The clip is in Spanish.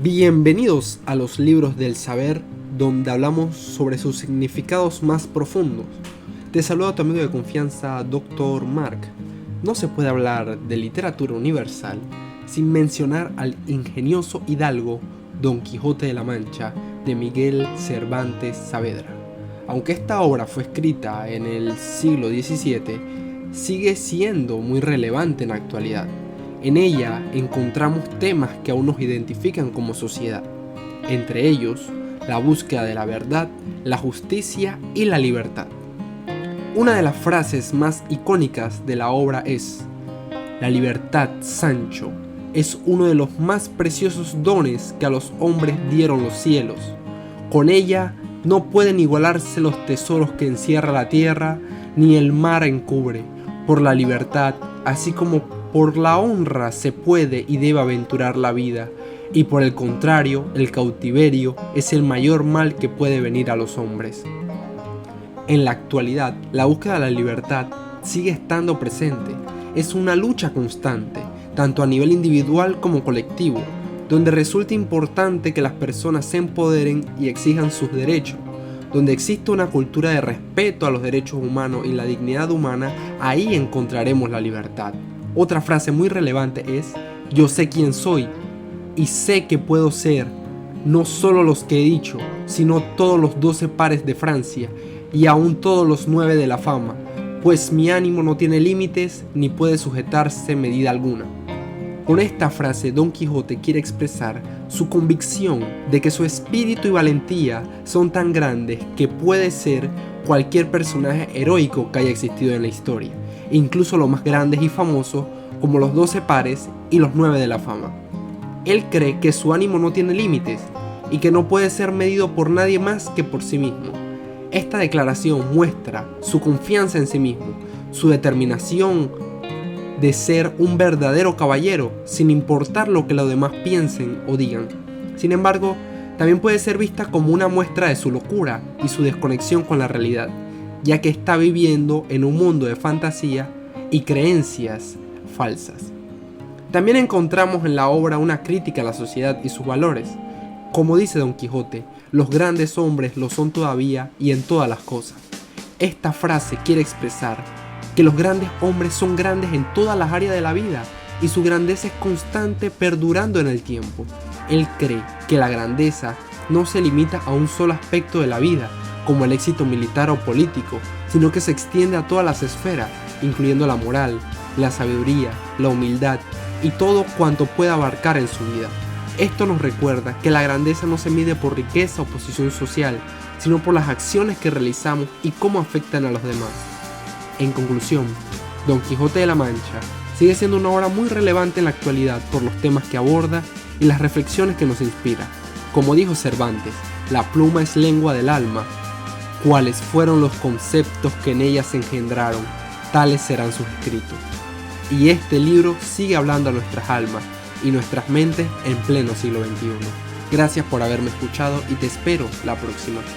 Bienvenidos a los libros del saber, donde hablamos sobre sus significados más profundos. Te saluda tu amigo de confianza, Dr. Mark. No se puede hablar de literatura universal sin mencionar al ingenioso hidalgo Don Quijote de la Mancha de Miguel Cervantes Saavedra. Aunque esta obra fue escrita en el siglo XVII, sigue siendo muy relevante en la actualidad. En ella encontramos temas que aún nos identifican como sociedad, entre ellos la búsqueda de la verdad, la justicia y la libertad. Una de las frases más icónicas de la obra es: "La libertad, Sancho, es uno de los más preciosos dones que a los hombres dieron los cielos. Con ella no pueden igualarse los tesoros que encierra la tierra, ni el mar encubre. Por la libertad, así como por la honra se puede y debe aventurar la vida, y por el contrario, el cautiverio es el mayor mal que puede venir a los hombres". En la actualidad, la búsqueda de la libertad sigue estando presente. Es una lucha constante, tanto a nivel individual como colectivo, donde resulta importante que las personas se empoderen y exijan sus derechos. Donde existe una cultura de respeto a los derechos humanos y la dignidad humana, ahí encontraremos la libertad. Otra frase muy relevante es: "Yo sé quién soy y sé que puedo ser no solo los que he dicho, sino todos los 12 pares de Francia y aún todos los 9 de la fama, pues mi ánimo no tiene límites ni puede sujetarse medida alguna". Con esta frase, Don Quijote quiere expresar su convicción de que su espíritu y valentía son tan grandes que puede ser cualquier personaje heroico que haya existido en la historia, incluso los más grandes y famosos como los 12 pares y los 9 de la fama. Él cree que su ánimo no tiene límites y que no puede ser medido por nadie más que por sí mismo. Esta declaración muestra su confianza en sí mismo, su determinación de ser un verdadero caballero, sin importar lo que los demás piensen o digan. Sin embargo, también puede ser vista como una muestra de su locura y su desconexión con la realidad, ya que está viviendo en un mundo de fantasía y creencias falsas. También encontramos en la obra una crítica a la sociedad y sus valores. Como dice Don Quijote, los grandes hombres lo son todavía y en todas las cosas. Esta frase quiere expresar que los grandes hombres son grandes en todas las áreas de la vida y su grandeza es constante, perdurando en el tiempo. Él cree que la grandeza no se limita a un solo aspecto de la vida, como el éxito militar o político, sino que se extiende a todas las esferas, incluyendo la moral, la sabiduría, la humildad y todo cuanto pueda abarcar en su vida. Esto nos recuerda que la grandeza no se mide por riqueza o posición social, sino por las acciones que realizamos y cómo afectan a los demás. En conclusión, Don Quijote de la Mancha sigue siendo una obra muy relevante en la actualidad por los temas que aborda y las reflexiones que nos inspira. Como dijo Cervantes, la pluma es lengua del alma. Cuáles fueron los conceptos que en ella se engendraron, tales serán sus escritos. Y este libro sigue hablando a nuestras almas y nuestras mentes en pleno siglo XXI. Gracias por haberme escuchado y te espero la próxima.